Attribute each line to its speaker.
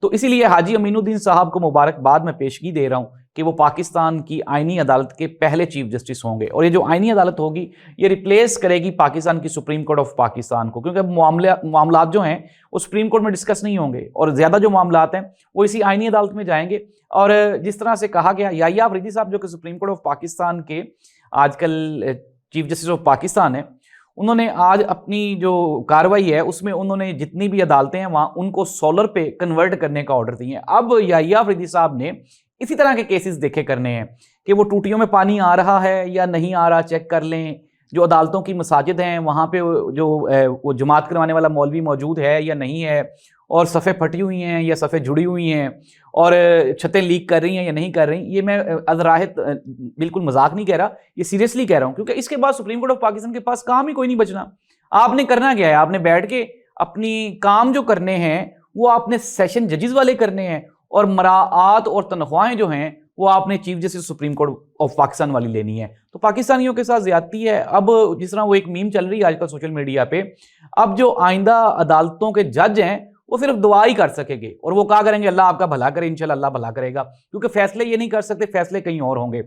Speaker 1: तो इसीलिए हाजी अमीनुद्दीन साहब को मुबारकबाद मैं पेशगी दे रहा हूं कि वो पाकिस्तान की आईनी अदालत के पहले चीफ जस्टिस होंगे। और ये जो आईनी अदालत होगी ये रिप्लेस करेगी पाकिस्तान की सुप्रीम कोर्ट ऑफ पाकिस्तान को, क्योंकि मामलात जो हैं वो सुप्रीम कोर्ट में डिस्कस नहीं होंगे और ज़्यादा जो मामलात हैं वो इसी आईनी अदालत में जाएंगे। और जिस तरह से कहा गया, याहिया अफरीदी साहब जो कि सुप्रीम कोर्ट ऑफ पाकिस्तान के आजकल चीफ जस्टिस ऑफ पाकिस्तान है, उन्होंने आज अपनी जो कार्रवाई है उसमें उन्होंने जितनी भी अदालतें हैं वहाँ उनको सोलर पे कन्वर्ट करने का ऑर्डर दिए हैं। अब याहिया अफरीदी साहब ने इसी तरह के केसेस देखे करने हैं कि वो टूटियों में पानी आ रहा है या नहीं आ रहा, चेक कर लें। जो अदालतों की मसाजिद हैं वहाँ पे जो वो जमात करवाने वाला मौलवी मौजूद है या नहीं है, और सफ़े फटी हुई हैं या सफ़े जुड़ी हुई हैं, और छतें लीक कर रही हैं या नहीं कर रही। ये मैं अज़राहित बिल्कुल मजाक नहीं कह रहा, ये सीरियसली कह रहा हूँ, क्योंकि इसके बाद सुप्रीम कोर्ट ऑफ पाकिस्तान के पास काम ही कोई नहीं बचना। आपने करना क्या है, आपने बैठ के अपनी काम जो करने हैं वो आपने सेशन जजेस वाले करने हैं, और मराआत और तनख्वाहें जो हैं वो आपने chief justice supreme court of Pakistan वाली लेनी है। तो पाकिस्तानियों के साथ ज्यादती है। अब जिस तरह वो एक मीम चल रही है आजकल सोशल मीडिया पे, अब जो आइंदा अदालतों के जज हैं वो सिर्फ दुआ ही कर सकेंगे और वो कहा करेंगे अल्लाह आपका भला करे, इंशाल्लाह अल्लाह भला करेगा, क्योंकि फैसले ये नहीं कर सकते, फैसले कहीं और होंगे।